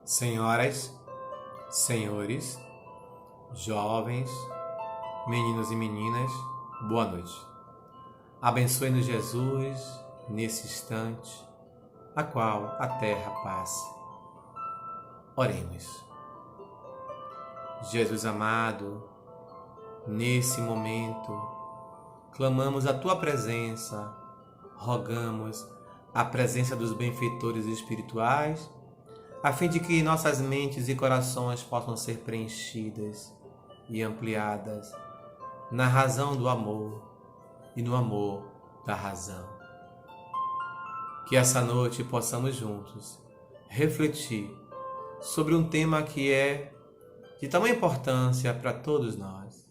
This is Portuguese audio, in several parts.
Senhoras, senhores, jovens, meninos e meninas, boa noite. Abençoe-nos Jesus nesse instante, a qual a terra passa. Oremos. Jesus amado, nesse momento, clamamos a Tua presença, rogamos a presença dos benfeitores espirituais, a fim de que nossas mentes e corações possam ser preenchidas e ampliadas na razão do amor e no amor da razão. Que essa noite possamos juntos refletir sobre um tema que é de tamanha importância para todos nós.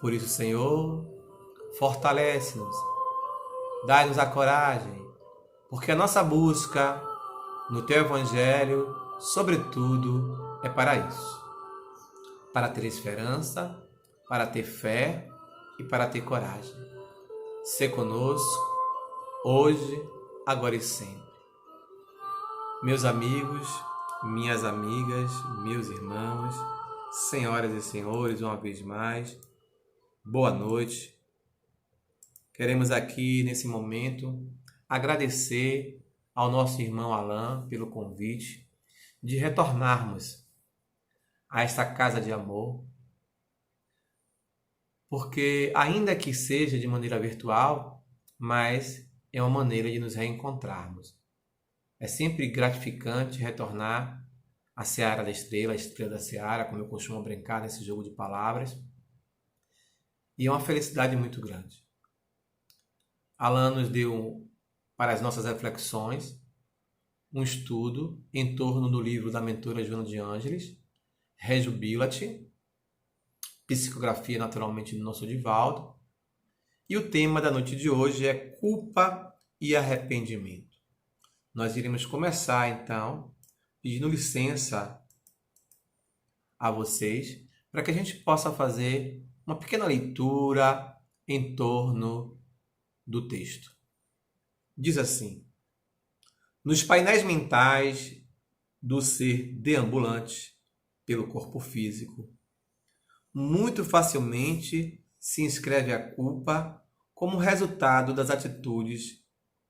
Por isso, Senhor, fortalece-nos, dai-nos a coragem, porque a nossa busca no Teu Evangelho, sobretudo, é para isso. Para ter esperança, para ter fé e para ter coragem. Sê conosco, hoje, agora e sempre. Meus amigos, minhas amigas, meus irmãos, senhoras e senhores, uma vez mais, boa noite. Queremos aqui, nesse momento, agradecer ao nosso irmão Alain pelo convite de retornarmos a esta casa de amor, porque ainda que seja de maneira virtual, mas é uma maneira de nos reencontrarmos. É sempre gratificante retornar à Seara da Estrela, a Estrela da Seara, como eu costumo brincar nesse jogo de palavras, e é uma felicidade muito grande. Alain nos deu para as nossas reflexões um estudo em torno do livro da mentora Joana de Ângeles, Rejubilat, psicografia naturalmente do nosso Divaldo, e o tema da noite de hoje é culpa e arrependimento. Nós iremos começar então pedindo licença a vocês para que a gente possa fazer uma pequena leitura em torno do texto. Diz assim: nos painéis mentais do ser deambulante pelo corpo físico, muito facilmente se inscreve a culpa como resultado das atitudes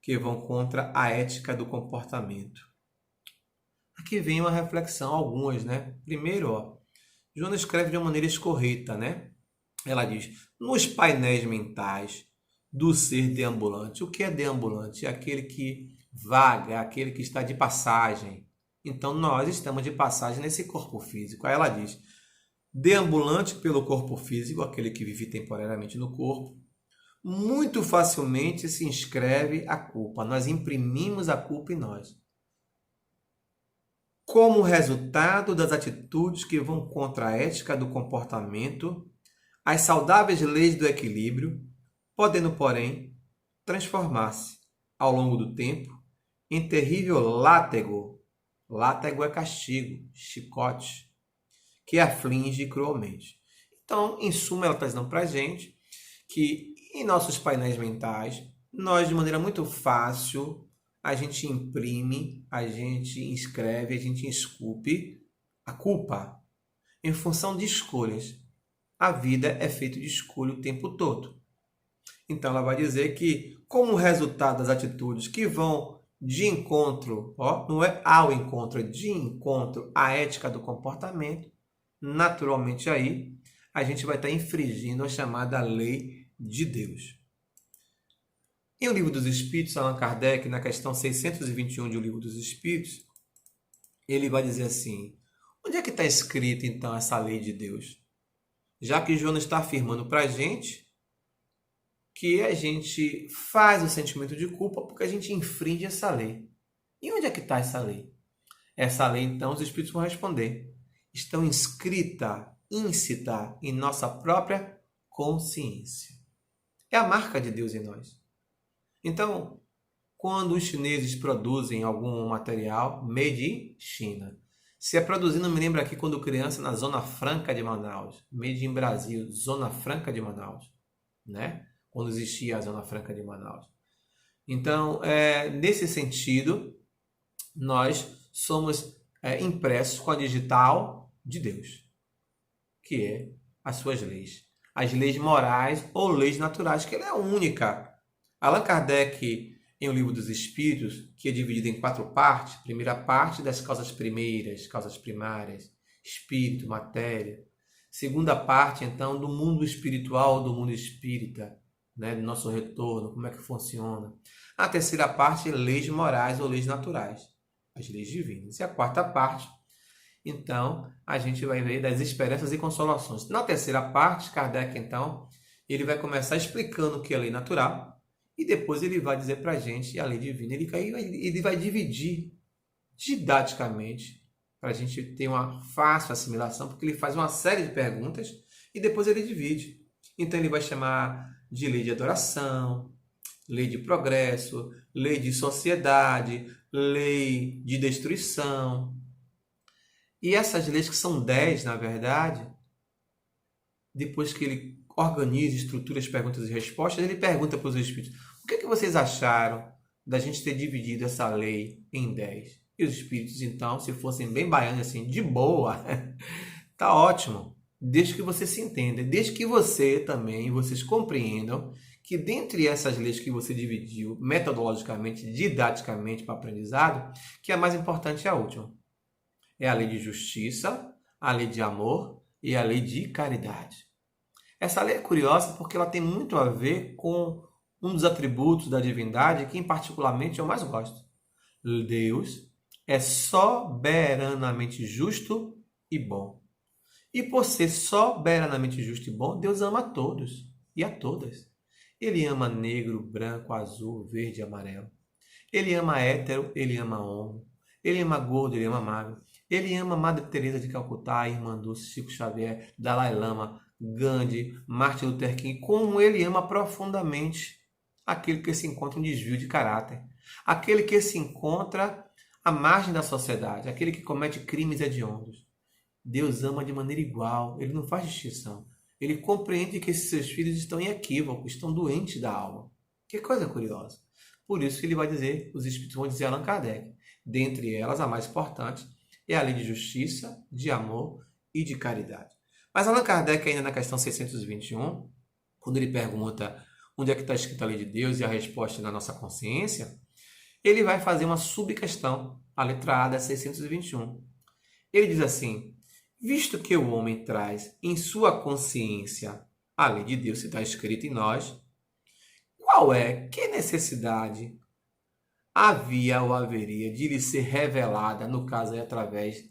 que vão contra a ética do comportamento. Aqui vem uma reflexão, algumas, né? Primeiro, Joana escreve de uma maneira escorreta, né? Ela diz: nos painéis mentais do ser deambulante. O que é deambulante? É aquele que vaga, aquele que está de passagem. Então, nós estamos de passagem nesse corpo físico. Aí ela diz: deambulante pelo corpo físico, aquele que vive temporariamente no corpo, muito facilmente se inscreve a culpa. Nós imprimimos a culpa em nós. Como resultado das atitudes que vão contra a ética do comportamento, as saudáveis leis do equilíbrio, podendo, porém, transformar-se, ao longo do tempo, em terrível látego. Látego é castigo, chicote, que aflige cruelmente. Então, em suma, ela está dizendo para a gente que, em nossos painéis mentais, nós, de maneira muito fácil, a gente imprime, a gente inscreve, a gente esculpe a culpa em função de escolhas. A vida é feita de escolha o tempo todo. Então, ela vai dizer que, como resultado das atitudes que vão de encontro, não é ao encontro, é de encontro à ética do comportamento, naturalmente aí a gente vai estar infringindo a chamada lei de Deus. Em O Livro dos Espíritos, Allan Kardec, na questão 621 de O Livro dos Espíritos, ele vai dizer assim: onde é que está escrita então essa lei de Deus? Já que Joana está afirmando para a gente que a gente faz o sentimento de culpa porque a gente infringe essa lei. E onde é que está essa lei? Essa lei, então, os Espíritos vão responder: estão inscrita, íncita em nossa própria consciência. É a marca de Deus em nós. Então, quando os chineses produzem algum material made in China, se é produzido, me lembro aqui quando criança, na Zona Franca de Manaus, made in Brasil, Zona Franca de Manaus, né? Quando existia a Zona Franca de Manaus. Então, nesse sentido, nós somos impressos com a digital de Deus, que é as suas leis. As leis morais ou leis naturais, que ela é única. Allan Kardec, em O Livro dos Espíritos, que é dividido em 4 partes, primeira parte das causas primeiras, causas primárias, espírito, matéria. Segunda parte, então, do mundo espiritual, do mundo espírita, né, do nosso retorno, como é que funciona. A terceira parte, leis morais ou leis naturais, as leis divinas. E a quarta parte, então, a gente vai ver das esperanças e consolações. Na terceira parte, Kardec, então, ele vai começar explicando o que é lei natural e depois ele vai dizer para a gente a lei divina. Ele vai dividir didaticamente para a gente ter uma fácil assimilação, porque ele faz uma série de perguntas e depois ele divide. Então, ele vai chamar de lei de adoração, lei de progresso, lei de sociedade, lei de destruição. E essas leis, que são 10, na verdade, depois que ele organiza, estrutura as perguntas e respostas, ele pergunta para os espíritos: o que vocês acharam da gente ter dividido essa lei em 10? E os espíritos, então, se fossem bem baianos, assim, de boa, tá ótimo. Desde que você se entenda, desde que você também, vocês compreendam que dentre essas leis que você dividiu metodologicamente, didaticamente para o aprendizado, que a mais importante é a última. É a lei de justiça, a lei de amor e a lei de caridade. Essa lei é curiosa porque ela tem muito a ver com um dos atributos da divindade que, particularmente, eu mais gosto. Deus é soberanamente justo e bom. E por ser soberanamente justo e bom, Deus ama a todos e a todas. Ele ama negro, branco, azul, verde e amarelo. Ele ama hétero, ele ama homo. Ele ama gordo, ele ama magro. Ele ama Madre Teresa de Calcutá, Irmã Dulce, Chico Xavier, Dalai Lama, Gandhi, Martin Luther King, como ele ama profundamente aquele que se encontra em desvio de caráter, aquele que se encontra à margem da sociedade, aquele que comete crimes hediondos. Deus ama de maneira igual, ele não faz distinção. Ele compreende que esses seus filhos estão em equívoco, estão doentes da alma. Que coisa curiosa. Por isso que ele vai dizer, os espíritos vão dizer a Allan Kardec, dentre elas a mais importante é a lei de justiça, de amor e de caridade. Mas Allan Kardec, ainda na questão 621, quando ele pergunta onde é que está escrita a lei de Deus e a resposta é na nossa consciência, ele vai fazer uma subquestão, a letra A da 621. Ele diz assim: visto que o homem traz em sua consciência a lei de Deus, se está escrita em nós, qual é, que necessidade havia ou haveria de lhe ser revelada, no caso aí, através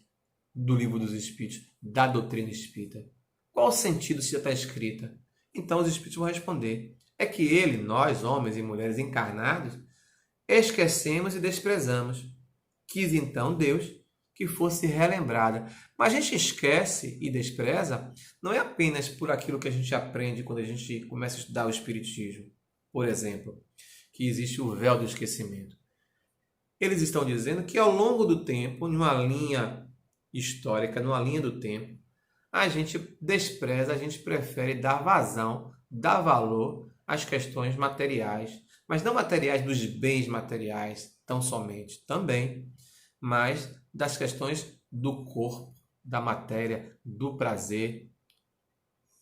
do Livro dos Espíritos, da doutrina espírita? Qual o sentido se já está escrita? Então os espíritos vão responder: é que ele, nós, homens e mulheres encarnados, esquecemos e desprezamos. Quis então Deus que fosse relembrada. Mas a gente esquece e despreza não é apenas por aquilo que a gente aprende quando a gente começa a estudar o Espiritismo. Por exemplo, que existe o véu do esquecimento. Eles estão dizendo que ao longo do tempo, numa linha histórica, numa linha do tempo, a gente despreza, a gente prefere dar vazão, dar valor às questões materiais, mas não materiais dos bens materiais, tão somente, também, mas das questões do corpo, da matéria, do prazer,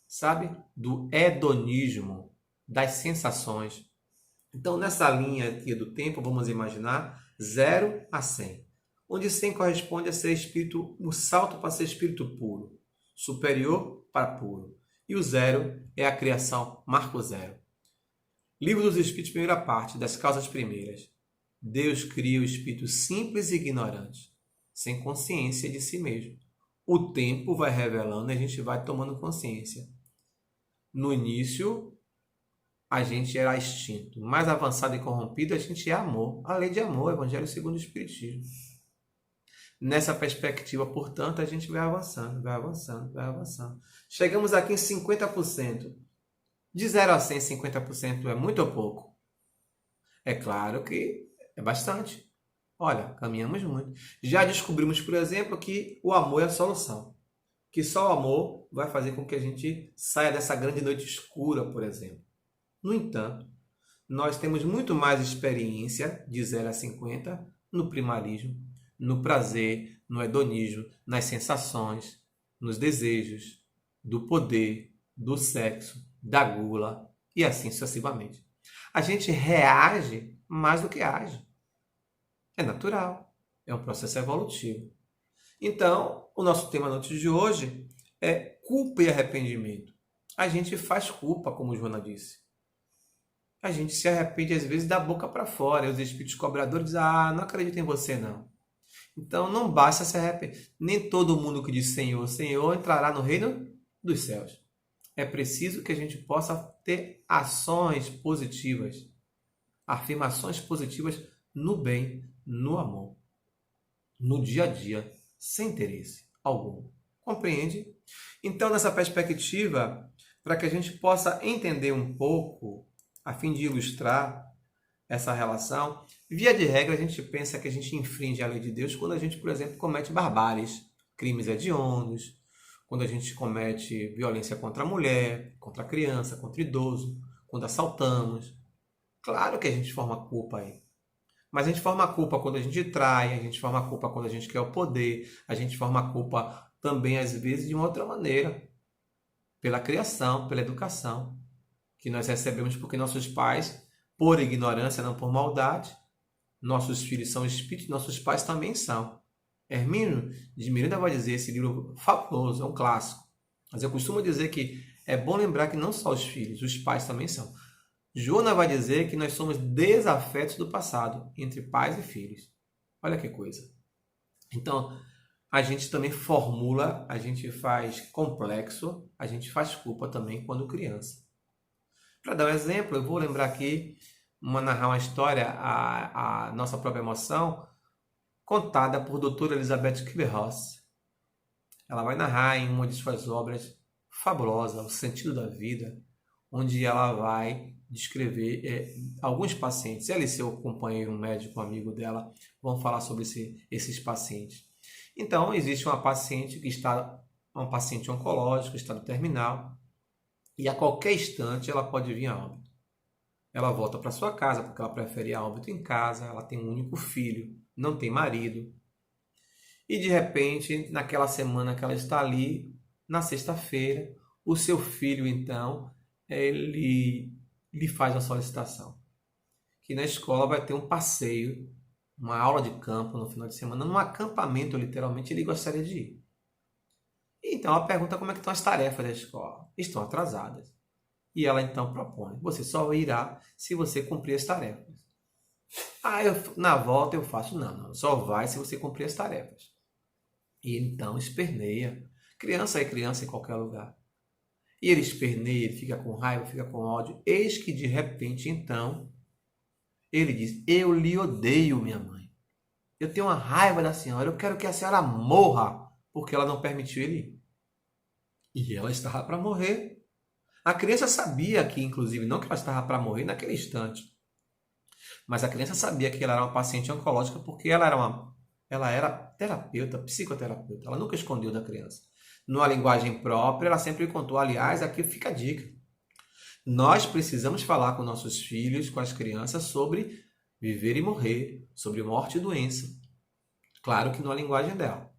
sabe? Do hedonismo, das sensações. Então, nessa linha aqui do tempo, vamos imaginar 0 a 100, onde 100 corresponde a ser espírito, o salto para ser espírito puro, superior para puro. E o 0 é a criação, marco 0. Livro dos Espíritos, primeira parte, das causas primeiras. Deus cria o espírito simples e ignorante, sem consciência de si mesmo. O tempo vai revelando e a gente vai tomando consciência. No início, a gente era extinto. Mais avançado e corrompido, a gente é amor. A lei de amor, Evangelho segundo o Espiritismo. Nessa perspectiva, portanto, a gente vai avançando, vai avançando, vai avançando. Chegamos aqui em 50%. De 0 a 100, 50% é muito ou pouco? É claro que é bastante. Olha, caminhamos muito. Já descobrimos, por exemplo, que o amor é a solução. Que só o amor vai fazer com que a gente saia dessa grande noite escura, por exemplo. No entanto, nós temos muito mais experiência de 0 a 50 no primarismo no prazer, no hedonismo, nas sensações, nos desejos, do poder, do sexo, da gula e assim sucessivamente. A gente reage mais do que age. É natural, é um processo evolutivo. Então, o nosso tema noite de hoje é culpa e arrependimento. A gente faz culpa, como Joana disse. A gente se arrepende às vezes da boca para fora. E os espíritos cobradores dizem, não acredito em você não. Então não basta se arrepender. Nem todo mundo que diz Senhor, Senhor entrará no reino dos céus. É preciso que a gente possa ter ações positivas, afirmações positivas no bem, no amor, no dia a dia, sem interesse algum. Compreende? Então, nessa perspectiva, para que a gente possa entender um pouco, a fim de ilustrar essa relação, via de regra a gente pensa que a gente infringe a lei de Deus quando a gente, por exemplo, comete barbáries, crimes hediondos, quando a gente comete violência contra a mulher, contra a criança, contra o idoso, quando assaltamos. Claro que a gente forma culpa aí. Mas a gente forma culpa quando a gente trai, a gente forma culpa quando a gente quer o poder, a gente forma culpa também, às vezes, de uma outra maneira. Pela criação, pela educação que nós recebemos porque nossos pais, por ignorância, não por maldade, nossos filhos são espíritos, nossos pais também são. Hermínio de Miranda vai dizer, esse livro fabuloso, é um clássico. Mas eu costumo dizer que é bom lembrar que não só os filhos, os pais também são. Joana vai dizer que nós somos desafetos do passado, entre pais e filhos. Olha que coisa. Então, a gente também formula, a gente faz complexo, a gente faz culpa também quando criança. Para dar um exemplo, eu vou lembrar aqui, narrar uma história, a nossa própria emoção, contada por doutora Elizabeth Kübler-Ross. Ela vai narrar em uma de suas obras fabulosa, O Sentido da Vida, onde ela vai descrever alguns pacientes. Ela e seu companheiro, um médico, um amigo dela, vão falar sobre esses pacientes. Então, existe uma paciente que está, um paciente oncológico, estado terminal, e a qualquer instante ela pode vir a óbito. Ela volta para sua casa, porque ela prefere a óbito em casa, ela tem um único filho, não tem marido. E de repente, naquela semana que ela está ali, na sexta-feira, o seu filho, então, ele lhe faz a solicitação. Que na escola vai ter um passeio, uma aula de campo no final de semana, num acampamento, literalmente, ele gostaria de ir. Então ela pergunta como é que estão as tarefas da escola. Estão atrasadas. E ela então propõe, você só irá se você cumprir as tarefas. Na volta eu faço, não, só vai se você cumprir as tarefas. E então esperneia. Criança é criança em qualquer lugar. E ele esperneia, ele fica com raiva, fica com ódio. Eis que de repente, então, ele diz, eu lhe odeio, minha mãe. Eu tenho uma raiva da senhora, eu quero que a senhora morra, porque ela não permitiu ele ir. E ela estava para morrer. A criança sabia que, inclusive, não que ela estava para morrer naquele instante, mas a criança sabia que ela era uma paciente oncológica porque ela era terapeuta, psicoterapeuta. Ela nunca escondeu da criança. Numa linguagem própria, ela sempre contou. Aliás, aqui fica a dica. Nós precisamos falar com nossos filhos, com as crianças, sobre viver e morrer, sobre morte e doença. Claro que numa linguagem dela.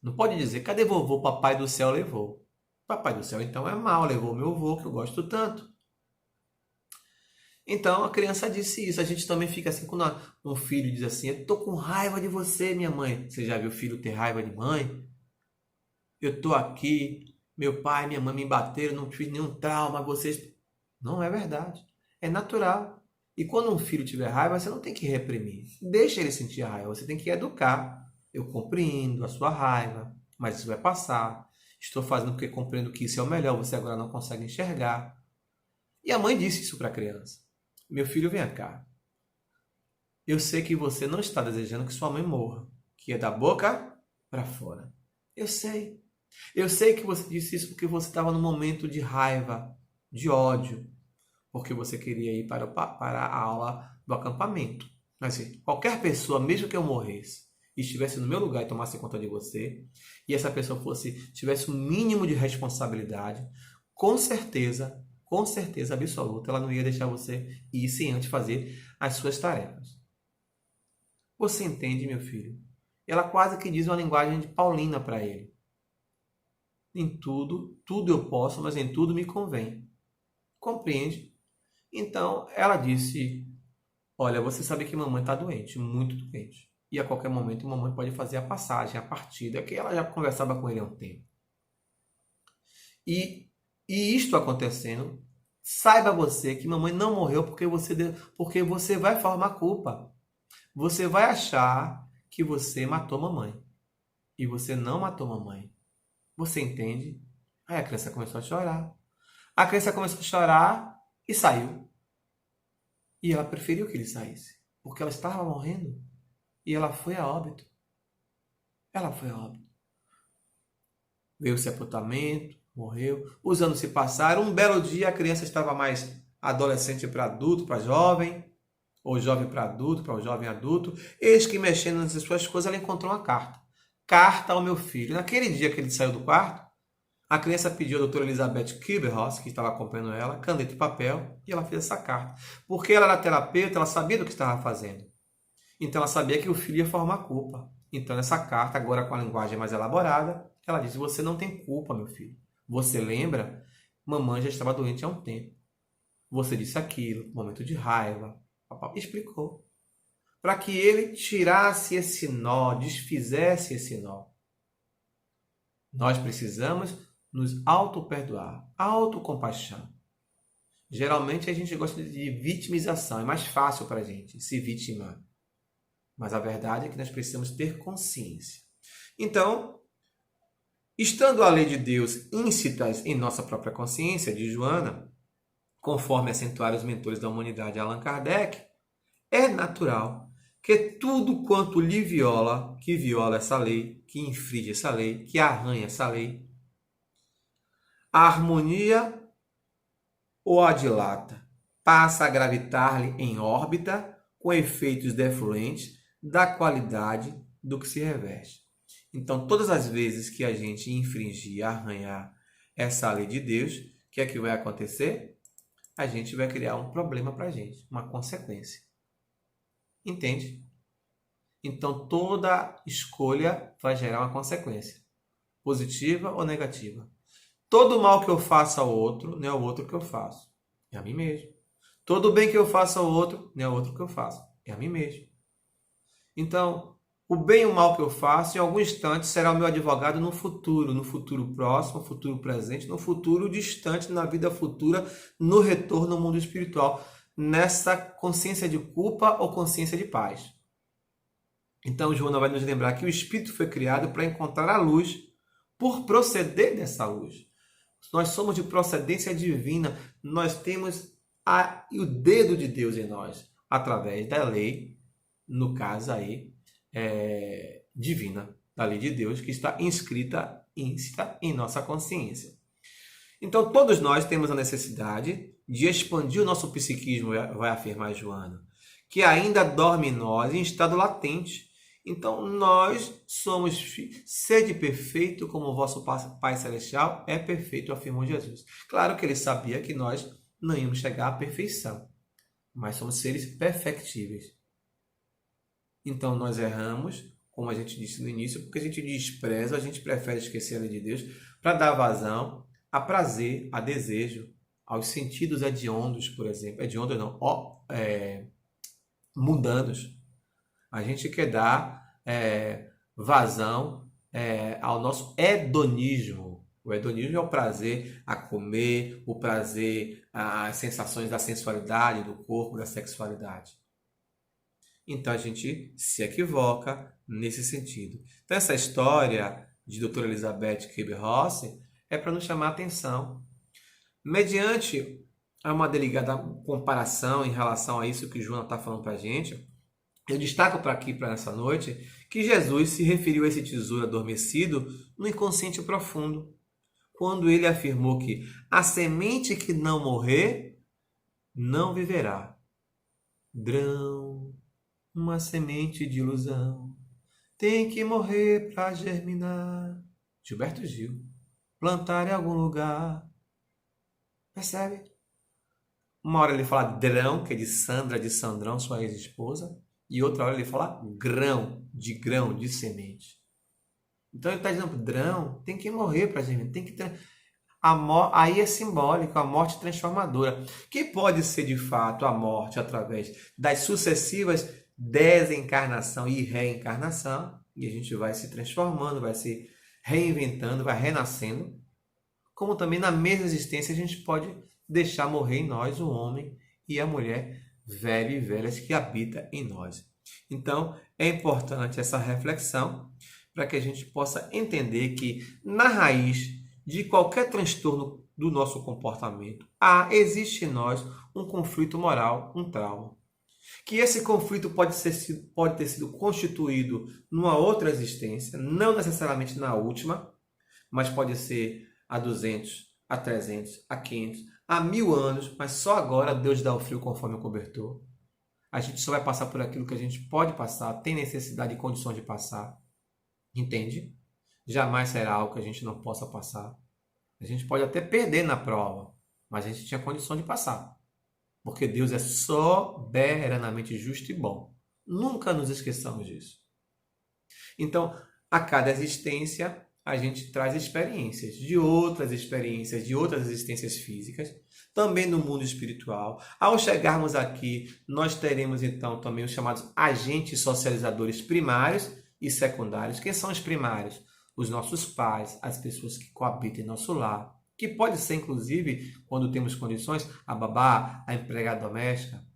Não pode dizer, cadê vovô, papai do céu levou. Papai do céu, então, é mau, levou meu avô, que eu gosto tanto. Então, a criança disse isso. A gente também fica assim, quando um filho diz assim, eu tô com raiva de você, minha mãe. Você já viu o filho ter raiva de mãe? Eu tô aqui, meu pai e minha mãe me bateram, não fiz nenhum trauma, vocês... Não é verdade. É natural. E quando um filho tiver raiva, você não tem que reprimir. Deixa ele sentir a raiva, você tem que educar. Eu compreendo a sua raiva, mas isso vai passar. Estou fazendo porque compreendo que isso é o melhor, você agora não consegue enxergar. E a mãe disse isso para a criança. Meu filho, vem cá. Eu sei que você não está desejando que sua mãe morra, que é da boca para fora. Eu sei. Eu sei que você disse isso porque você estava num momento de raiva, de ódio, porque você queria ir para a aula do acampamento. Mas assim, qualquer pessoa, mesmo que eu morresse, e estivesse no meu lugar e tomasse conta de você, e essa pessoa tivesse um mínimo de responsabilidade, com certeza absoluta, ela não ia deixar você ir sem antes fazer as suas tarefas. Você entende, meu filho, Ela quase que diz uma linguagem de Paulina para ele. Em tudo, tudo eu posso, mas em tudo me convém. Compreende? Então, ela disse, olha, você sabe que mamãe está doente, muito doente. E a qualquer momento mamãe pode fazer a passagem, a partida, que ela já conversava com ele há um tempo. E isto acontecendo, saiba você que mamãe não morreu porque você vai formar culpa. Você vai achar que você matou mamãe. E você não matou mamãe. Você entende? Aí a criança começou a chorar. A criança começou a chorar e saiu. E ela preferiu que ele saísse. Porque ela estava morrendo. E ela foi a óbito. Ela foi a óbito. Veio o sepultamento, morreu. Os anos se passaram. Um belo dia a criança estava mais adolescente para adulto, para jovem. Ou jovem para adulto, para o jovem adulto. Eis que mexendo nas suas coisas, ela encontrou uma carta. Carta ao meu filho. Naquele dia que ele saiu do quarto, a criança pediu à doutora Elizabeth Kübler-Ross, que estava acompanhando ela, caneta e papel, e ela fez essa carta. Porque ela era terapeuta, ela sabia do que estava fazendo. Então ela sabia que o filho ia formar culpa. Então nessa carta, agora com a linguagem mais elaborada, ela diz, você não tem culpa, meu filho. Você lembra? Mamãe já estava doente há um tempo. Você disse aquilo, momento de raiva. Papai explicou. Para que ele tirasse esse nó, desfizesse esse nó. Nós precisamos nos auto-perdoar, autocompaixão. Geralmente a gente gosta de vitimização, é mais fácil para a gente se vitimar. Mas a verdade é que nós precisamos ter consciência. Então, estando a lei de Deus íncitas em nossa própria consciência, de Joana, conforme acentuaram os mentores da humanidade Allan Kardec, é natural que tudo quanto lhe viola, que viola essa lei, que infringe essa lei, que arranha essa lei, a harmonia ou a dilata, passa a gravitar-lhe em órbita com efeitos defluentes da qualidade do que se reveste. Então, todas as vezes que a gente infringir, arranhar essa lei de Deus, o que é que vai acontecer? A gente vai criar um problema para a gente, uma consequência. Entende? Então, toda escolha vai gerar uma consequência, positiva ou negativa. Todo mal que eu faço ao outro, não é o outro que eu faço, é a mim mesmo. Todo bem que eu faço ao outro, não é o outro que eu faço, é a mim mesmo. Então, o bem e o mal que eu faço, em algum instante, será o meu advogado no futuro próximo, no futuro presente, no futuro distante, na vida futura, no retorno ao mundo espiritual, nessa consciência de culpa ou consciência de paz. Então, Joana vai nos lembrar que o Espírito foi criado para encontrar a luz, por proceder dessa luz. Nós somos de procedência divina, nós temos o dedo de Deus em nós, através da lei, no caso aí, divina, da lei de Deus, que está inscrita, íncita em nossa consciência. Então, todos nós temos a necessidade de expandir o nosso psiquismo, vai afirmar Joana, que ainda dorme em nós em estado latente. Então, nós somos sede perfeito como o vosso Pai Celestial é perfeito, afirmou Jesus. Claro que ele sabia que nós não íamos chegar à perfeição, mas somos seres perfectíveis. Então, nós erramos, como a gente disse no início, porque a gente despreza, a gente prefere esquecer a lei de Deus para dar vazão a prazer, a desejo, aos sentidos hediondos, por exemplo. Hediondos não, mundanos. A gente quer dar vazão ao nosso hedonismo. O hedonismo é o prazer a comer, o prazer, as sensações da sensualidade, do corpo, da sexualidade. Então a gente se equivoca nesse sentido. Então essa história de doutora Elizabeth Kübler-Ross é para nos chamar a atenção. Mediante uma delicada comparação em relação a isso que Joana está falando para a gente, eu destaco para aqui, para essa noite, que Jesus se referiu a esse tesouro adormecido no inconsciente profundo, quando ele afirmou que a semente que não morrer, não viverá. Grão, uma semente de ilusão, tem que morrer para germinar. Gilberto Gil, plantar em algum lugar. Percebe? Uma hora ele fala drão, que é de Sandra, de Sandrão, sua ex-esposa. E outra hora ele fala grão, de semente. Então ele está dizendo, grão tem que morrer para a gente, tem que ter... Aí é simbólico, a morte transformadora, que pode ser de fato a morte através das sucessivas desencarnação e reencarnação, e a gente vai se transformando, vai se reinventando, vai renascendo, como também na mesma existência a gente pode deixar morrer em nós o homem e a mulher velho e velhas que habita em nós. Então é importante essa reflexão para que a gente possa entender que na raiz de qualquer transtorno do nosso comportamento, existe em nós um conflito moral, um trauma. Que esse conflito pode ter sido constituído numa outra existência, não necessariamente na última, mas pode ser há 200, há 300, há 500, há 1000 anos, mas só agora Deus dá o frio conforme o cobertor. A gente só vai passar por aquilo que a gente pode passar, tem necessidade e condições de passar. Entende? Jamais será algo que a gente não possa passar. A gente pode até perder na prova, mas a gente tinha condição de passar. Porque Deus é soberanamente justo e bom. Nunca nos esqueçamos disso. Então, a cada existência, a gente traz experiências, de outras existências físicas, também no mundo espiritual. Ao chegarmos aqui, nós teremos então também os chamados agentes socializadores primários e secundários. Quem são os primários? Os nossos pais, as pessoas que coabitam em nosso lar, que pode ser, inclusive, quando temos condições, a babá, a empregada doméstica,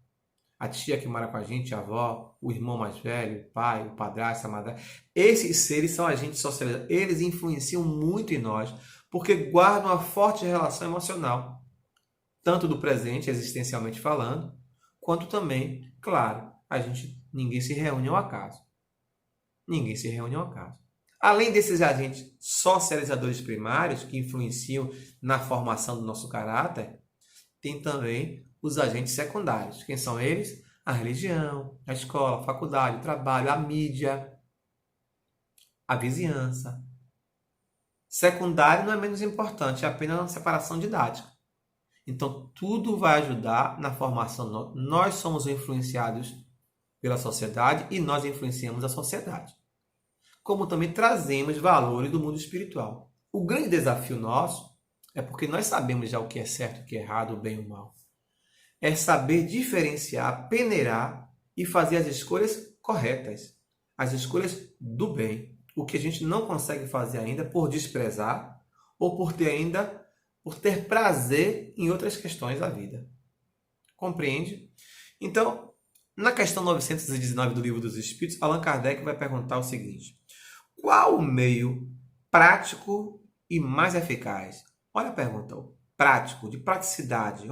a tia que mora com a gente, a avó, o irmão mais velho, o pai, o padrasto, a madrasta. Esses seres são agentes socializadores. Eles influenciam muito em nós, porque guardam uma forte relação emocional, tanto do presente, existencialmente falando, quanto também, claro, ninguém se reúne ao acaso. Ninguém se reúne ao acaso. Além desses agentes socializadores primários que influenciam na formação do nosso caráter, tem também os agentes secundários. Quem são eles? A religião, a escola, a faculdade, o trabalho, a mídia, a vizinhança. Secundário não é menos importante, é apenas uma separação didática. Então, tudo vai ajudar na formação. Nós somos influenciados pela sociedade e nós influenciamos a sociedade. Como também trazemos valores do mundo espiritual. O grande desafio nosso é porque nós sabemos já o que é certo, o que é errado, o bem e o mal. É saber diferenciar, peneirar e fazer as escolhas corretas. As escolhas do bem. O que a gente não consegue fazer ainda por desprezar ou por ter prazer em outras questões da vida. Compreende? Então, na questão 919 do Livro dos Espíritos, Allan Kardec vai perguntar o seguinte: qual o meio prático e mais eficaz? Olha a pergunta, prático, de praticidade,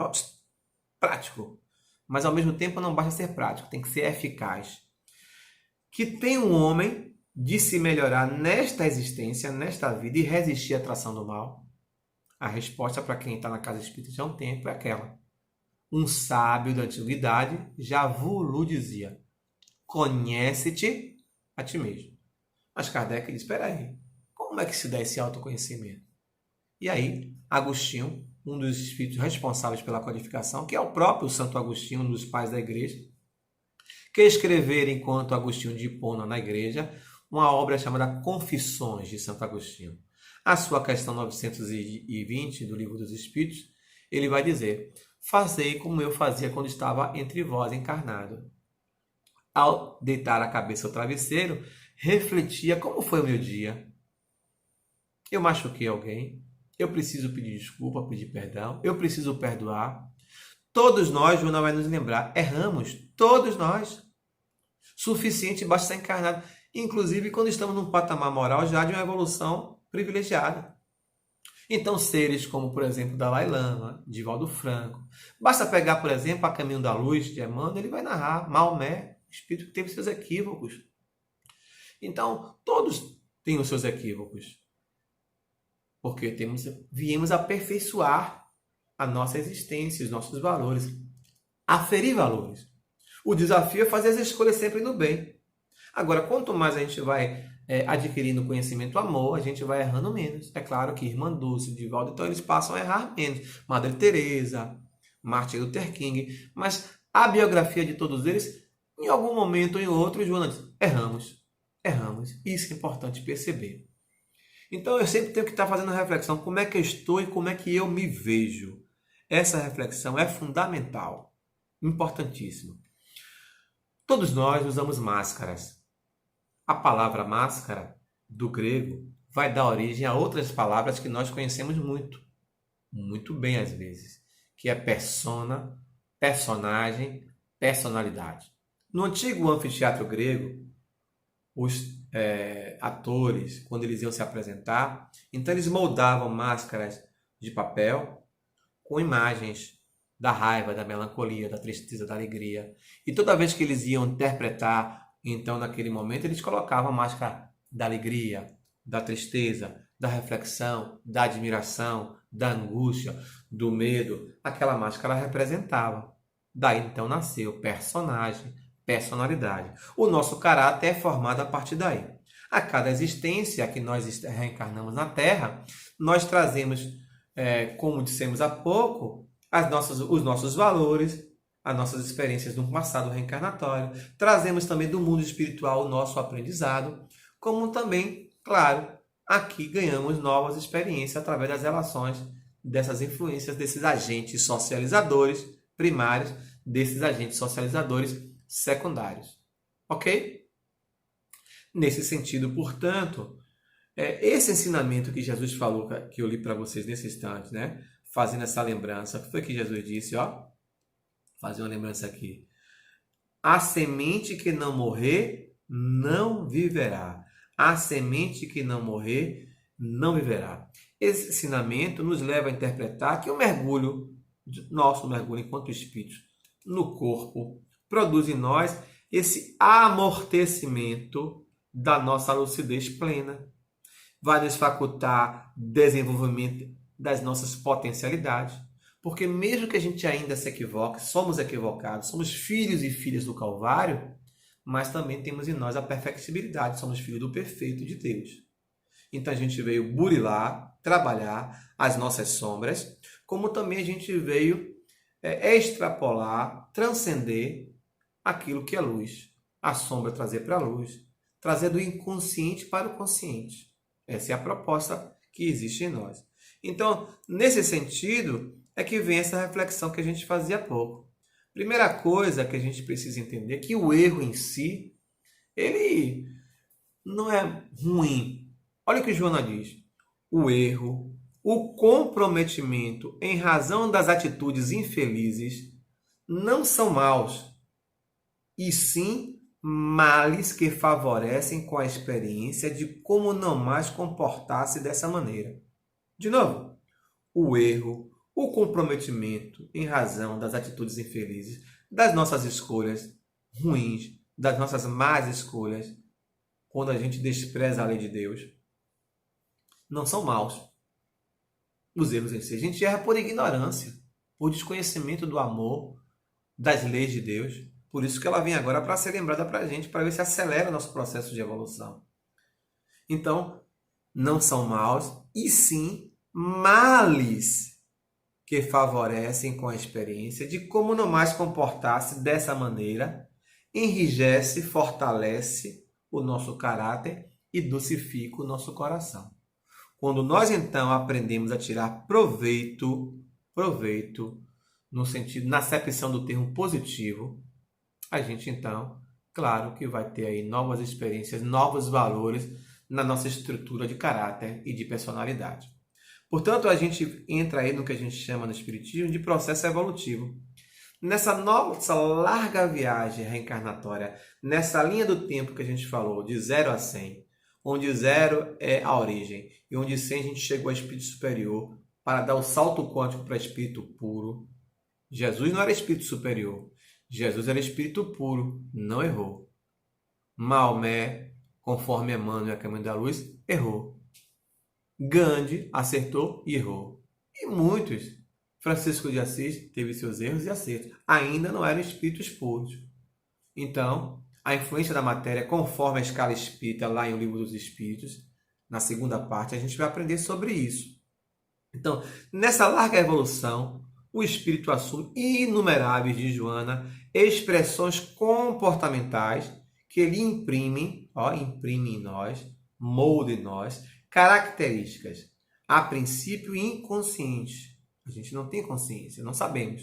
prático, mas ao mesmo tempo não basta ser prático, tem que ser eficaz. Que tem um homem de se melhorar nesta existência, nesta vida e resistir à atração do mal? A resposta para quem está na casa espírita já há um tempo é aquela. Um sábio da antiguidade já vos dizia: conhece-te a ti mesmo. Mas Kardec diz: espera aí, como é que se dá esse autoconhecimento? E aí, Agostinho, um dos espíritos responsáveis pela codificação, que é o próprio Santo Agostinho, um dos pais da igreja, que escrever, enquanto Agostinho de Hipona na igreja, uma obra chamada Confissões de Santo Agostinho. A sua questão 920 do Livro dos Espíritos, ele vai dizer: fazei como eu fazia quando estava entre vós encarnado. Ao deitar a cabeça ao travesseiro, refletia como foi o meu dia. Eu machuquei alguém, eu preciso pedir desculpa, pedir perdão, eu preciso perdoar. Todos nós, Joana vai nos lembrar, erramos, todos nós. Suficiente basta estar encarnado. Inclusive quando estamos num patamar moral já de uma evolução privilegiada. Então, seres como, por exemplo, Dalai Lama, Divaldo Franco. Basta pegar, por exemplo, A Caminho da Luz, de Emmanuel, ele vai narrar Maomé, espírito que teve seus equívocos. Então, todos têm os seus equívocos. Porque viemos aperfeiçoar a nossa existência, os nossos valores. Aferir valores. O desafio é fazer as escolhas sempre no bem. Agora, quanto mais a gente vai adquirindo conhecimento, amor, a gente vai errando menos. É claro que Irmã Dulce, Divaldo, então eles passam a errar menos. Madre Teresa, Martin Luther King. Mas a biografia de todos eles Em algum momento ou em outro, Joana diz, erramos, erramos. Isso é importante perceber. Então eu sempre tenho que estar fazendo reflexão, como é que eu estou e como é que eu me vejo. Essa reflexão é fundamental, importantíssima. Todos nós usamos máscaras. A palavra máscara, do grego, vai dar origem a outras palavras que nós conhecemos muito bem às vezes, que é persona, personagem, personalidade. No antigo anfiteatro grego, os atores, quando eles iam se apresentar, então eles moldavam máscaras de papel com imagens da raiva, da melancolia, da tristeza, da alegria. E toda vez que eles iam interpretar, então naquele momento, eles colocavam a máscara da alegria, da tristeza, da reflexão, da admiração, da angústia, do medo. Aquela máscara representava. Daí então nasceu personagem, personalidade. O nosso caráter é formado a partir daí. A cada existência que nós reencarnamos na Terra, nós trazemos, como dissemos há pouco, os nossos valores, as nossas experiências no passado reencarnatório. Trazemos também do mundo espiritual o nosso aprendizado, como também, claro, aqui ganhamos novas experiências através das relações, dessas influências, desses agentes socializadores primários, desses agentes socializadores secundários. Ok? Nesse sentido, portanto, esse ensinamento que Jesus falou, que eu li para vocês nesse instante, né? Fazendo essa lembrança, o que foi que Jesus disse? Ó, fazer uma lembrança aqui. A semente que não morrer, não viverá. A semente que não morrer, não viverá. Esse ensinamento nos leva a interpretar que o mergulho, nosso mergulho enquanto espírito, no corpo, produz em nós esse amortecimento da nossa lucidez plena. Vai nos facultar desenvolvimento das nossas potencialidades. Porque mesmo que a gente ainda se equivoque, somos equivocados, somos filhos e filhas do Calvário, mas também temos em nós a perfectibilidade, somos filhos do perfeito de Deus. Então a gente veio burilar, trabalhar as nossas sombras, como também a gente veio extrapolar, transcender aquilo que é luz. A sombra trazer para a luz, trazer do inconsciente para o consciente. Essa é a proposta que existe em nós. Então, nesse sentido, é que vem essa reflexão que a gente fazia há pouco. Primeira coisa que a gente precisa entender é que o erro em si, ele não é ruim. Olha o que Joana diz. O erro, o comprometimento em razão das atitudes infelizes não são maus, e sim males que favorecem com a experiência de como não mais comportar-se dessa maneira. De novo, o erro, o comprometimento em razão das atitudes infelizes, das nossas escolhas ruins, das nossas más escolhas, quando a gente despreza a lei de Deus, não são maus. Os erros em si. A gente erra por ignorância, por desconhecimento do amor, das leis de Deus. Por isso que ela vem agora para ser lembrada para a gente, para ver se acelera o nosso processo de evolução. Então, não são maus, e sim males que favorecem com a experiência de como não mais comportar-se dessa maneira, enrijece, fortalece o nosso caráter e dulcifica o nosso coração. Quando nós então aprendemos a tirar proveito no sentido, na acepção do termo positivo, a gente então, claro que vai ter aí novas experiências, novos valores na nossa estrutura de caráter e de personalidade. Portanto, a gente entra aí no que a gente chama no Espiritismo de processo evolutivo. Nessa nossa larga viagem reencarnatória, nessa linha do tempo que a gente falou, de 0 a 100, onde 0 é a origem e onde 100 a gente chegou ao espírito superior para dar o salto quântico para espírito puro. Jesus não era espírito superior, Jesus era espírito puro, não errou. Maomé, conforme Emmanuel, a caminho da luz, errou. Gandhi acertou e errou. E muitos. Francisco de Assis teve seus erros e acertos. Ainda não eram espíritos puros. Então, a influência da matéria, conforme a escala espírita, lá em O Livro dos Espíritos, na segunda parte, a gente vai aprender sobre isso. Então, nessa larga evolução, o espírito assume inumeráveis, de Joana, expressões comportamentais que ele imprime, imprime em nós, molda em nós, características, a princípio inconscientes. A gente não tem consciência, não sabemos.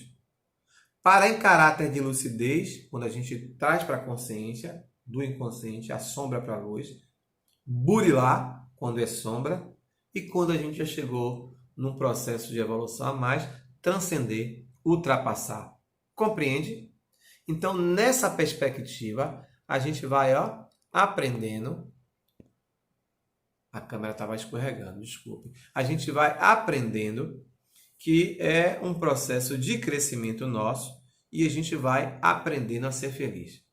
Para em caráter de lucidez, quando a gente traz para a consciência, do inconsciente, a sombra para a luz, burilar, quando é sombra, e quando a gente já chegou num processo de evolução a mais, transcender, ultrapassar. Compreende? Então, nessa perspectiva, a gente vai aprendendo. A câmera estava escorregando, desculpe. A gente vai aprendendo que é um processo de crescimento nosso e a gente vai aprendendo a ser feliz.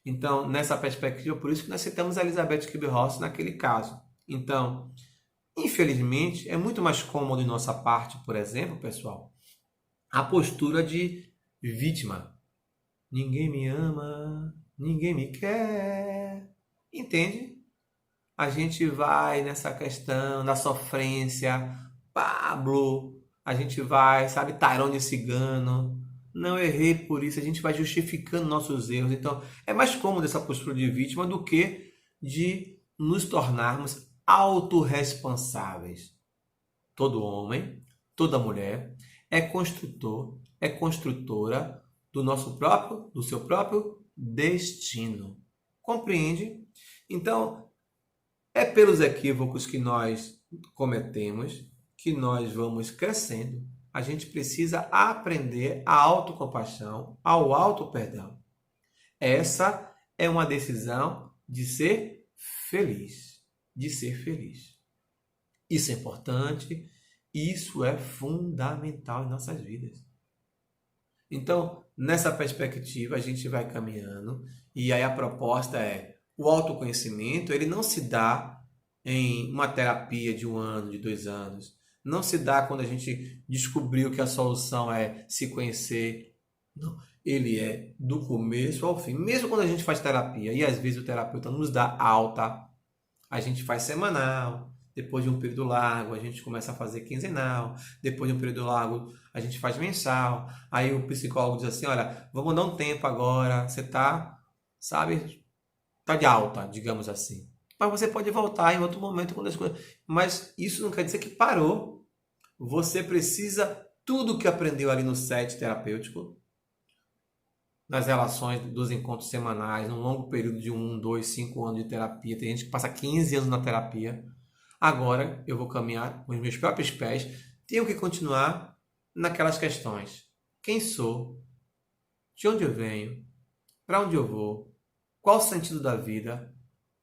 Então, nessa perspectiva, por isso que nós citamos a Elizabeth Kübler-Ross naquele caso. Então, infelizmente, é muito mais cômodo em nossa parte, por exemplo, pessoal, a postura de vítima. Ninguém me ama, ninguém me quer. Entende? A gente vai nessa questão da sofrência, Pablo, a gente vai, sabe, Tarão de cigano. Não errei por isso, a gente vai justificando nossos erros. Então, é mais cômodo essa postura de vítima do que de nos tornarmos autorresponsáveis. Todo homem, toda mulher é construtor, é construtora do seu próprio destino. Compreende? Então, é pelos equívocos que nós cometemos que nós vamos crescendo. A gente precisa aprender a autocompaixão, ao auto-perdão. Essa é uma decisão de ser feliz. De ser feliz. Isso é importante, isso é fundamental em nossas vidas. Então, nessa perspectiva, a gente vai caminhando e aí a proposta é o autoconhecimento, ele não se dá em uma terapia de 1 ano, de 2 anos. Não se dá quando a gente descobriu que a solução é se conhecer. Não, ele é do começo ao fim. Mesmo quando a gente faz terapia, e às vezes o terapeuta nos dá alta, a gente faz semanal, depois de um período largo a gente começa a fazer quinzenal, depois de um período largo a gente faz mensal, aí o psicólogo diz assim, olha, vamos dar um tempo agora, você tá, sabe, tá de alta, digamos assim. Mas você pode voltar em outro momento quando as coisas... Mas isso não quer dizer que parou. Você precisa tudo que aprendeu ali no set terapêutico, nas relações dos encontros semanais, num longo período de 1, 2, 5 anos de terapia. Tem gente que passa 15 anos na terapia. Agora eu vou caminhar com os meus próprios pés. Tenho que continuar naquelas questões. Quem sou? De onde eu venho? Para onde eu vou? Qual o sentido da vida?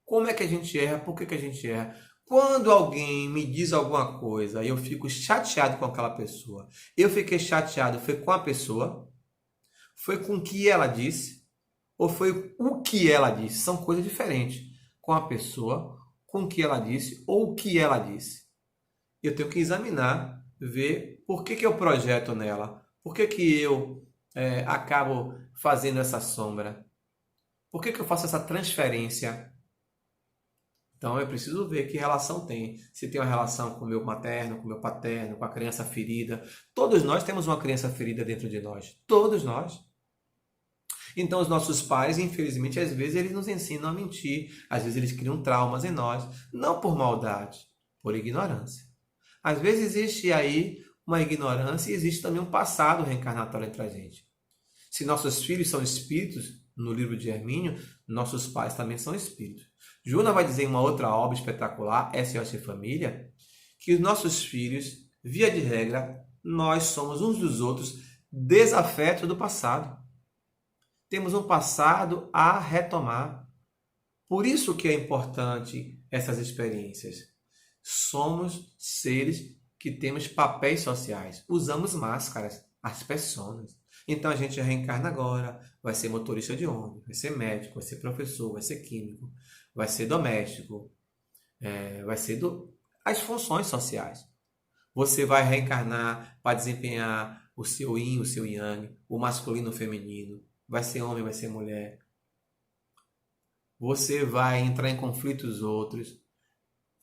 Como é que a gente erra? Por que a gente erra? Quando alguém me diz alguma coisa e eu fico chateado com aquela pessoa, eu fiquei chateado, foi com a pessoa? Foi com o que ela disse? Ou foi o que ela disse? São coisas diferentes. Com a pessoa, com o que ela disse ou o que ela disse. Eu tenho que examinar, ver por que eu projeto nela. Por que eu acabo fazendo essa sombra. Por que eu faço essa transferência? Então eu preciso ver que relação tem. Se tem uma relação com o meu materno, com o meu paterno, com a criança ferida. Todos nós temos uma criança ferida dentro de nós. Todos nós. Então os nossos pais, infelizmente, às vezes eles nos ensinam a mentir. Às vezes eles criam traumas em nós. Não por maldade, por ignorância. Às vezes existe aí uma ignorância e existe também um passado reencarnatório entre a gente. Se nossos filhos são espíritos, no livro de Hermínio, nossos pais também são espíritos. Juna vai dizer em uma outra obra espetacular, SOS Família, que os nossos filhos, via de regra, nós somos uns dos outros desafetos do passado. Temos um passado a retomar. Por isso que é importante essas experiências. Somos seres que temos papéis sociais. Usamos máscaras, as personas. Então a gente reencarna agora, vai ser motorista de ônibus, vai ser médico, vai ser professor, vai ser químico, vai ser doméstico, vai ser as funções sociais. Você vai reencarnar para desempenhar o seu yin, o seu yang, o masculino, o feminino, vai ser homem, vai ser mulher. Você vai entrar em conflitos outros.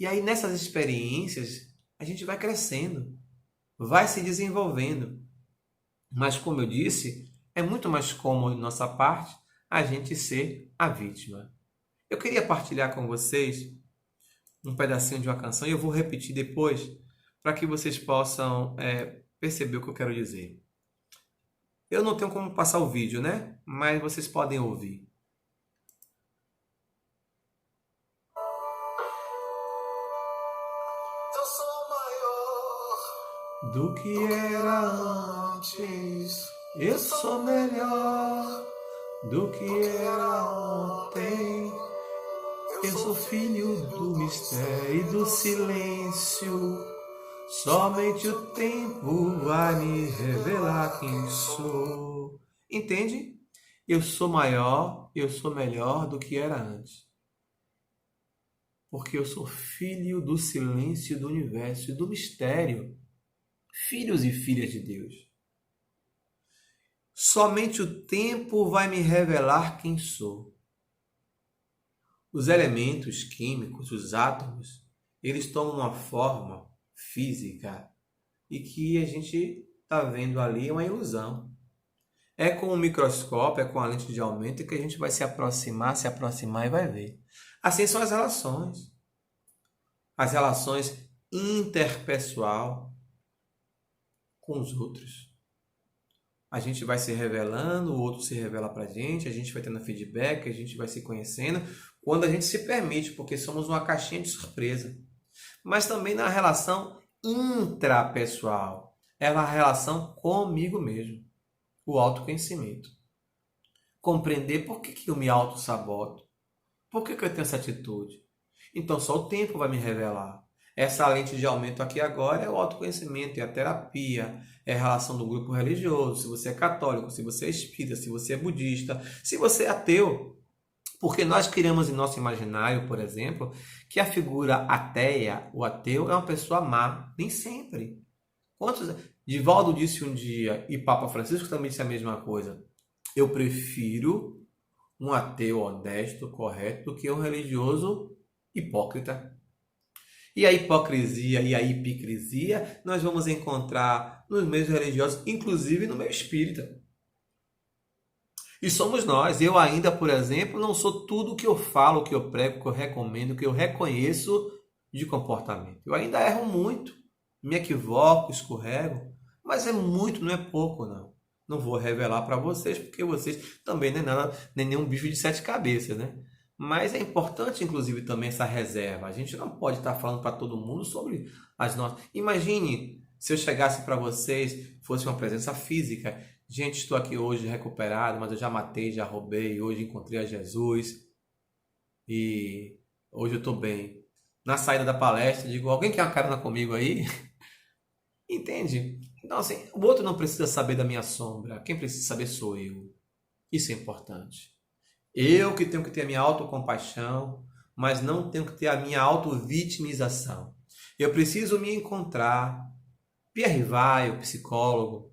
E aí nessas experiências a gente vai crescendo, vai se desenvolvendo. Mas, como eu disse, é muito mais cômodo de nossa parte a gente ser a vítima. Eu queria partilhar com vocês um pedacinho de uma canção e eu vou repetir depois para que vocês possam perceber o que eu quero dizer. Eu não tenho como passar o vídeo, né? Mas vocês podem ouvir. Eu sou maior Do que era antes, eu sou melhor do que era ontem. Eu sou filho do mistério e do silêncio. Somente o tempo vai me revelar quem sou. Entende? Eu sou maior, eu sou melhor do que era antes. Porque eu sou filho do silêncio do universo e do mistério. Filhos e filhas de Deus. Somente o tempo vai me revelar quem sou. Os elementos químicos, os átomos, eles tomam uma forma física e que a gente está vendo ali uma ilusão. É com o microscópio, é com a lente de aumento que a gente vai se aproximar e vai ver. Assim são as relações. As relações interpessoal com os outros. A gente vai se revelando, o outro se revela pra gente, a gente vai tendo feedback, a gente vai se conhecendo, quando a gente se permite, porque somos uma caixinha de surpresa. Mas também na relação intrapessoal, é uma relação comigo mesmo, o autoconhecimento. Compreender por que eu me auto-saboto, por que eu tenho essa atitude. Então só o tempo vai me revelar. Essa lente de aumento aqui agora é o autoconhecimento, é a terapia, é a relação do grupo religioso, se você é católico, se você é espírita, se você é budista, se você é ateu. Porque nós criamos em nosso imaginário, por exemplo, que a figura ateia, o ateu, é uma pessoa má. Nem sempre. Quantos... Divaldo disse um dia, e Papa Francisco também disse a mesma coisa. Eu prefiro um ateu honesto, correto, do que um religioso hipócrita. E a hipocrisia e a hipocrisia nós vamos encontrar nos meios religiosos, inclusive no meio espírita. E somos nós. Eu ainda, por exemplo, não sou tudo o que eu falo, o que eu prego, o que eu recomendo, o que eu reconheço de comportamento. Eu ainda erro muito, me equivoco, escorrego, mas é muito, não é pouco, não. Não vou revelar para vocês, porque vocês também nem nada, nem nenhum bicho de sete cabeças, né? Mas é importante, inclusive, também essa reserva. A gente não pode estar falando para todo mundo sobre as nossas. Imagine se eu chegasse para vocês, fosse uma presença física. Gente, estou aqui hoje recuperado, mas eu já matei, já roubei. Hoje encontrei a Jesus e hoje eu estou bem. Na saída da palestra, digo: alguém quer uma carona comigo aí? Entende? Então, assim, o outro não precisa saber da minha sombra. Quem precisa saber sou eu. Isso é importante. Eu que tenho que ter a minha autocompaixão, mas não tenho que ter a minha autovitimização. Eu preciso me encontrar. Pierre Vai, o psicólogo,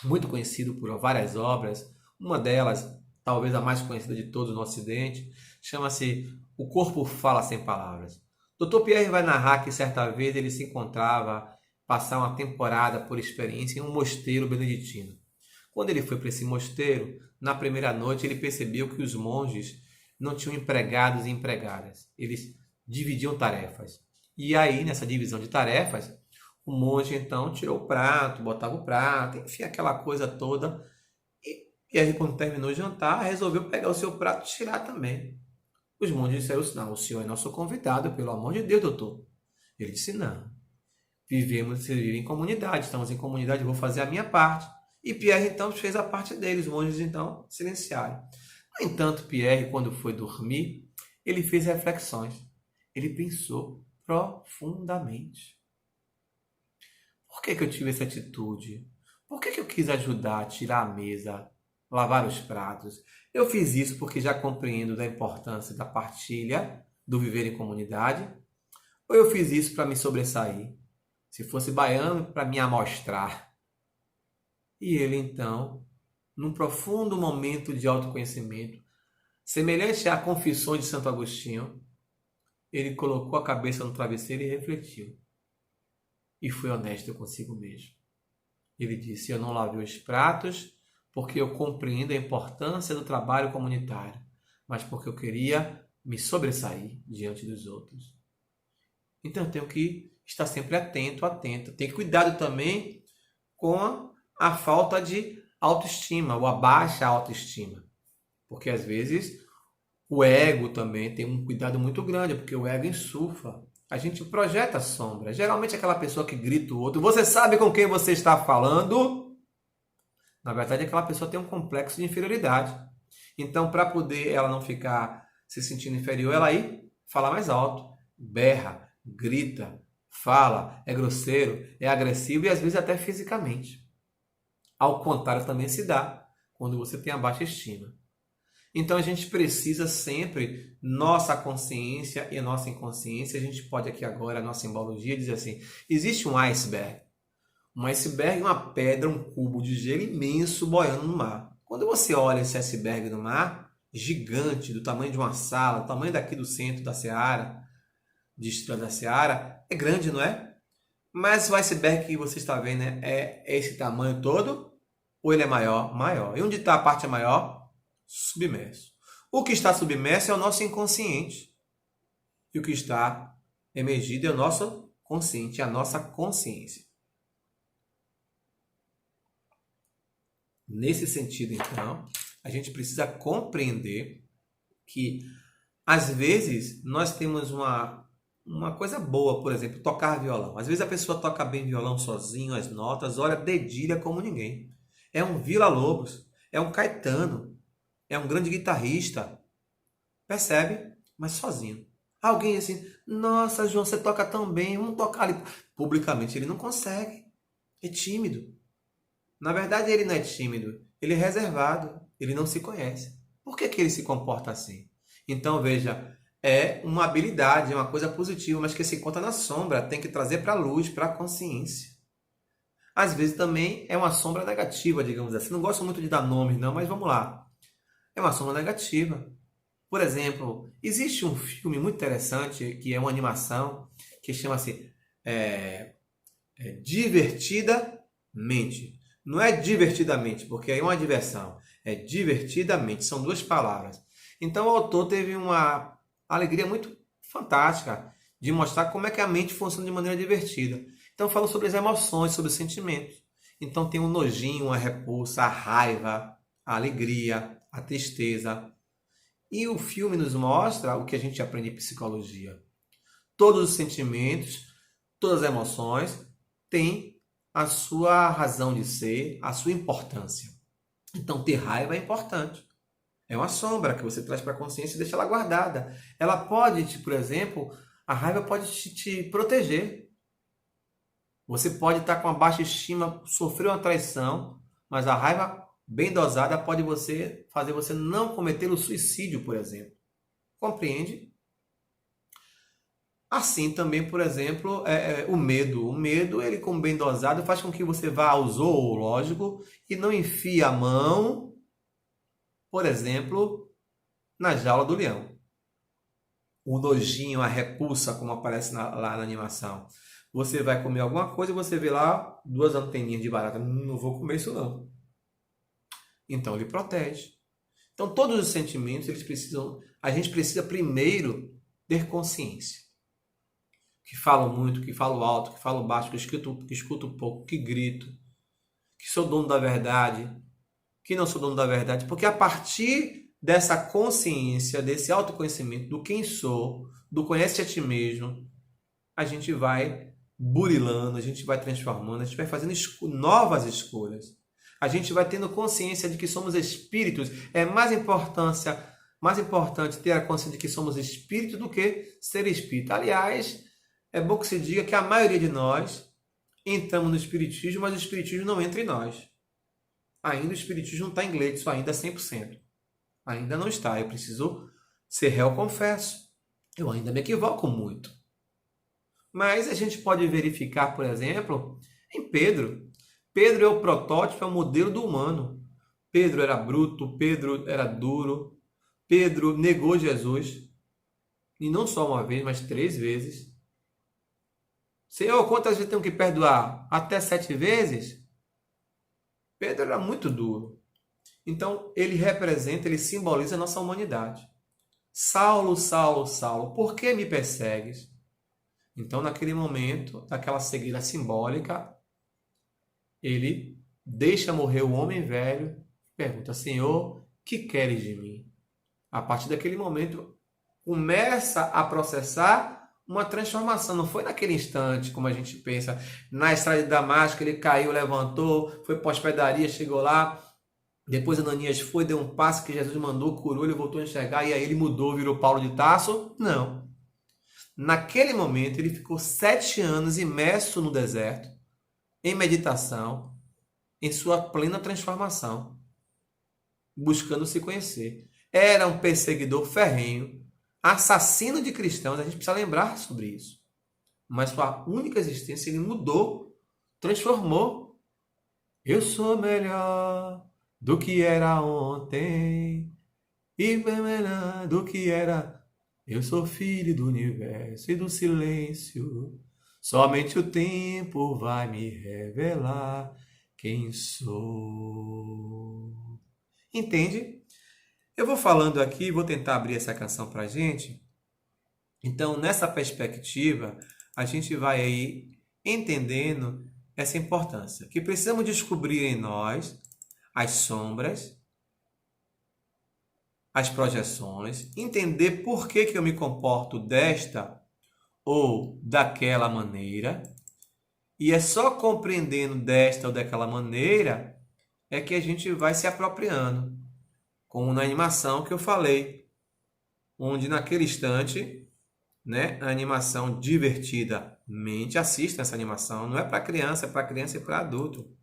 muito conhecido por várias obras, uma delas, talvez a mais conhecida de todos no Ocidente, chama-se O Corpo Fala Sem Palavras. Dr. Pierre vai narrar que certa vez ele se encontrava passar uma temporada por experiência em um mosteiro beneditino. Quando ele foi para esse mosteiro, na primeira noite ele percebeu que os monges não tinham empregados e empregadas. Eles dividiam tarefas. E aí, nessa divisão de tarefas, o monge então tirou o prato, botava o prato, enfim, aquela coisa toda. E aí, quando terminou o jantar, resolveu pegar o seu prato e tirar também. Os monges disseram: não, o senhor é nosso convidado, pelo amor de Deus, doutor. Ele disse: não, vivemos em comunidade, estamos em comunidade, eu vou fazer a minha parte. E Pierre então fez a parte dele, os monges então silenciaram. No entanto, Pierre, quando foi dormir, ele fez reflexões. Ele pensou profundamente. Por que eu tive essa atitude? Por que eu quis ajudar, tirar a mesa, lavar os pratos? Eu fiz isso porque já compreendo da importância da partilha, do viver em comunidade? Ou eu fiz isso para me sobressair? Se fosse baiano, para me amostrar? E ele então, num profundo momento de autoconhecimento, semelhante a Confissões de Santo Agostinho, ele colocou a cabeça no travesseiro e refletiu. E foi honesto consigo mesmo. Ele disse: eu não lavei os pratos porque eu compreendo a importância do trabalho comunitário, mas porque eu queria me sobressair diante dos outros. Então eu tenho que estar sempre atento, atento. Tem cuidado também com a falta de autoestima, ou a baixa autoestima. Porque às vezes o ego também tem um cuidado muito grande, porque o ego insufla. A gente projeta sombra. Geralmente aquela pessoa que grita o outro, você sabe com quem você está falando? Na verdade, aquela pessoa tem um complexo de inferioridade. Então, para poder ela não ficar se sentindo inferior, ela aí fala mais alto, berra, grita, fala, é grosseiro, é agressivo e às vezes até fisicamente. Ao contrário também se dá quando você tem a baixa estima. Então a gente precisa sempre, nossa consciência e nossa inconsciência, a gente pode aqui agora, a nossa simbologia, dizer assim, existe um iceberg. Um iceberg é uma pedra, um cubo de gelo imenso boiando no mar. Quando você olha esse iceberg no mar, gigante, do tamanho de uma sala, do tamanho daqui do centro da Seara, distrito da Seara, é grande, não é? Mas o iceberg que você está vendo é esse tamanho todo? Ou ele é maior? Maior. E onde está a parte maior? Submerso. O que está submerso é o nosso inconsciente. E o que está emergido é o nosso consciente, a nossa consciência. Nesse sentido, então, a gente precisa compreender que, às vezes, nós temos uma coisa boa, por exemplo, tocar violão. Às vezes a pessoa toca bem violão sozinho, as notas, olha, dedilha como ninguém. É um Villa-Lobos, é um Caetano, é um grande guitarrista. Percebe? Mas sozinho. Alguém assim, nossa, João, você toca tão bem, vamos tocar ali. Publicamente ele não consegue. É tímido. Na verdade, ele não é tímido, ele é reservado, ele não se conhece. Por que ele se comporta assim? Então, veja, é uma habilidade, é uma coisa positiva, mas que se encontra na sombra, tem que trazer para a luz, para a consciência. Às vezes também é uma sombra negativa, digamos assim. Não gosto muito de dar nomes, não, mas vamos lá. É uma sombra negativa. Por exemplo, existe um filme muito interessante, que é uma animação, que chama-se Divertidamente. Não é divertidamente, porque aí é uma diversão. É divertidamente, são duas palavras. Então o autor teve uma alegria muito fantástica de mostrar como é que a mente funciona de maneira divertida. Então fala sobre as emoções, sobre os sentimentos. Então tem o nojinho, a repulsa, a raiva, a alegria, a tristeza. E o filme nos mostra o que a gente aprende em psicologia. Todos os sentimentos, todas as emoções têm a sua razão de ser, a sua importância. Então, ter raiva é importante. É uma sombra que você traz para a consciência e deixa ela guardada. Ela pode, por exemplo, a raiva pode te proteger. Você pode estar com uma baixa estima, sofrer uma traição, mas a raiva bem dosada pode fazer você não cometer o suicídio, por exemplo. Compreende? Assim também, por exemplo, o medo. O medo, ele como bem dosado, faz com que você vá ao zoológico e não enfie a mão, por exemplo, na jaula do leão. O nojinho, a repulsa, como aparece lá na animação. Você vai comer alguma coisa e você vê lá 2 anteninhas de barata. Não vou comer isso não. Então ele protege. Então todos os sentimentos, a gente precisa primeiro ter consciência. Que falo muito, que falo alto, que falo baixo, que escuto pouco, que grito, que sou dono da verdade, que não sou dono da verdade, porque a partir dessa consciência, desse autoconhecimento do quem sou, do conhece a ti mesmo, a gente vai burilando, a gente vai transformando, a gente vai fazendo novas escolhas. A gente vai tendo consciência de que somos espíritos. É mais importante ter a consciência de que somos espíritos do que ser espírito. Aliás, é bom que se diga que a maioria de nós entramos no espiritismo, mas o espiritismo não entra em nós. Ainda o espiritismo não está em Gleidson, ainda 100%. Ainda não está. Eu preciso ser réu, confesso. Eu ainda me equivoco muito. Mas a gente pode verificar, por exemplo, em Pedro. Pedro é o protótipo, é o modelo do humano. Pedro era bruto, Pedro era duro. Pedro negou Jesus. E não só uma vez, mas 3 vezes. Senhor, quantas vezes tenho que perdoar? Até 7 vezes? Pedro era muito duro. Então, ele representa, ele simboliza a nossa humanidade. Saulo, Saulo, Saulo, por que me persegues? Então, naquele momento, daquela cegueira simbólica, ele deixa morrer o homem velho, pergunta, Senhor, que queres de mim? A partir daquele momento, começa a processar uma transformação. Não foi naquele instante, como a gente pensa, na estrada de Damasco, ele caiu, levantou, foi para a hospedaria, chegou lá, depois Ananias foi, deu um passo que Jesus mandou, curou, ele voltou a enxergar, e aí ele mudou, virou Paulo de Tarso? Não. Naquele momento, ele ficou 7 anos imerso no deserto, em meditação, em sua plena transformação, buscando se conhecer. Era um perseguidor ferrenho, assassino de cristãos, a gente precisa lembrar sobre isso. Mas sua única existência, ele mudou, transformou. Eu sou melhor do que era ontem, e bem melhor do que era. Eu sou filho do universo e do silêncio. Somente o tempo vai me revelar quem sou. Entende? Eu vou falando aqui, vou tentar abrir essa canção para a gente. Então, nessa perspectiva, a gente vai aí entendendo essa importância. Que precisamos descobrir em nós as sombras, as projeções, entender por que eu me comporto desta ou daquela maneira. E é só compreendendo desta ou daquela maneira é que a gente vai se apropriando. Como na animação que eu falei, onde naquele instante, né, a animação divertidamente, assista essa animação, não é para criança, é para criança e para adulto.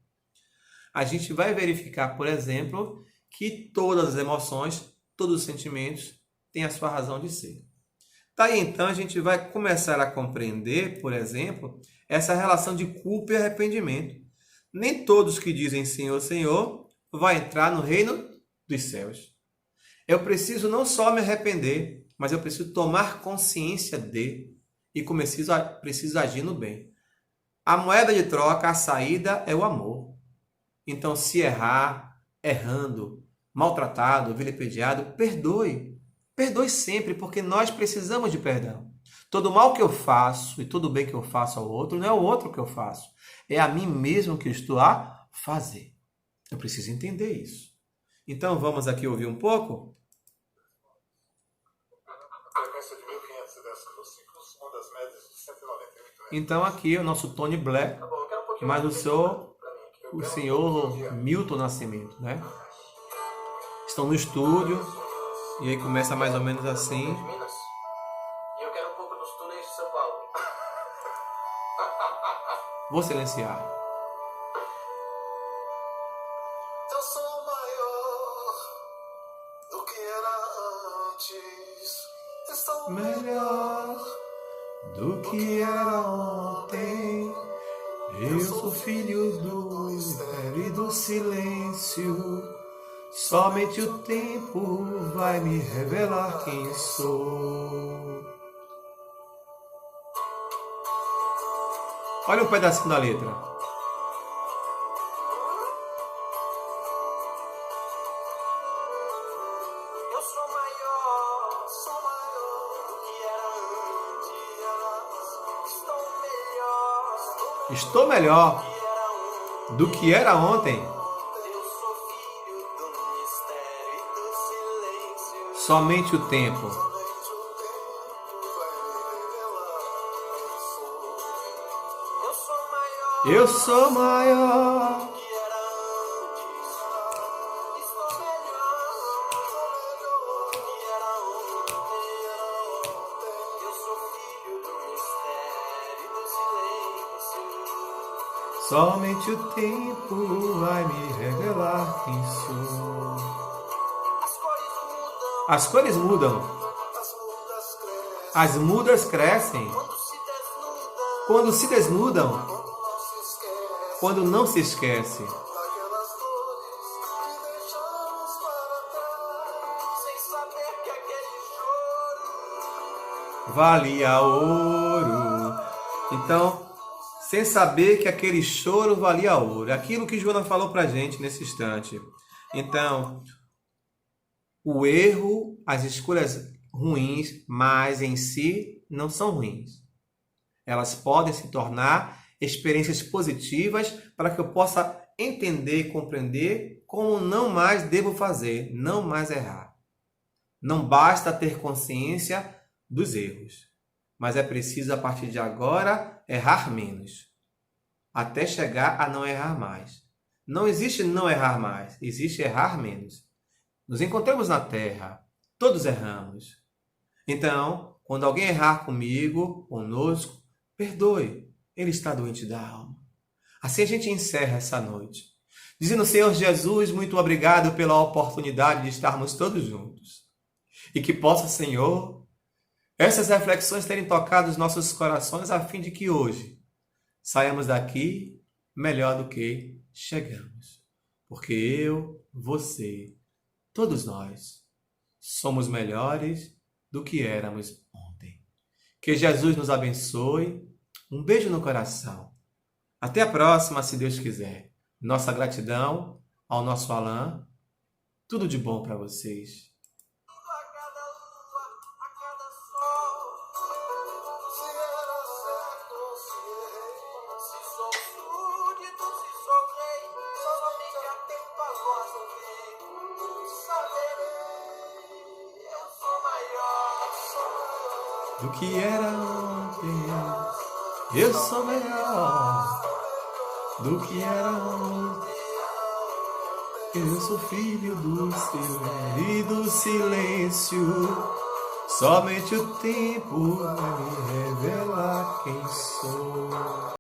A gente vai verificar, por exemplo, que todas as emoções, todos os sentimentos têm a sua razão de ser. Daí então a gente vai começar a compreender, por exemplo, essa relação de culpa e arrependimento. Nem todos que dizem Senhor, Senhor, vai entrar no reino dos céus. Eu preciso não só me arrepender, mas eu preciso tomar consciência de e preciso agir no bem. A moeda de troca, a saída é o amor. Então, se errar, errando, maltratado, vilipendiado, perdoe. Perdoe sempre, porque nós precisamos de perdão. Todo mal que eu faço e todo bem que eu faço ao outro, não é o outro que eu faço. É a mim mesmo que eu estou a fazer. Eu preciso entender isso. Então, vamos aqui ouvir um pouco? Frequência de 1510 quilociclos, ondas médias de 198 Hz. Então, aqui é o nosso Tony Black, mas o senhor Milton Nascimento, né? Estão no estúdio, e aí começa mais ou menos assim. E eu quero um pouco dos túneis de São Paulo. Vou silenciar. Eu sou maior do que era antes. Estou Melhor do que era ontem. Eu sou filho do mistério e do silêncio. Somente o tempo vai me revelar quem sou. Olha um pedacinho da letra. Eu sou maior do que era antes. Estou melhor do que era ontem. Eu sou filho do mistério e do silêncio. Somente o tempo. Somente o tempo vai me revelar quem sou. Eu sou maior Eu sou maior. do que era antes. Estou melhor do que era ontem. Eu sou filho do mistério e do silêncio. Somente o tempo vai me revelar quem sou. As cores mudam, As cores mudam. as mudas crescem. As mudas crescem. Quando se desnudam, Quando se desnudam. quando não se esquece Quando não se esquece. daquelas dores que deixamos para trás, sem saber que aquele choro Valia ouro. Então, sem saber que aquele choro valia ouro. Aquilo que Joana falou para a gente nesse instante. Então, o erro, as escolhas ruins, mas em si não são ruins. Elas podem se tornar experiências positivas para que eu possa entender e compreender como não mais devo fazer, não mais errar. Não basta ter consciência dos erros, mas é preciso, a partir de agora, errar menos, até chegar a não errar mais. Não existe não errar mais, existe errar menos. Nos encontramos na Terra, todos erramos. Então, quando alguém errar comigo, conosco, perdoe, ele está doente da alma. Assim a gente encerra essa noite, dizendo: Senhor Jesus, muito obrigado pela oportunidade de estarmos todos juntos. E que possa, Senhor, essas reflexões terem tocado os nossos corações, a fim de que hoje saiamos daqui melhor do que chegamos. Porque eu, você, todos nós somos melhores do que éramos ontem. Que Jesus nos abençoe. Um beijo no coração. Até a próxima, se Deus quiser. Nossa gratidão ao nosso Alain. Tudo de bom para vocês. A cada lua, a cada sol, se era certo ou se errei, se sou súdito, se sou rei, só me atento à voz do rei, saberei, eu sou maior Do que era ontem, eu sou melhor. Do que era ontem, eu sou filho do Senhor e do silêncio. Somente o tempo vai me revelar quem sou.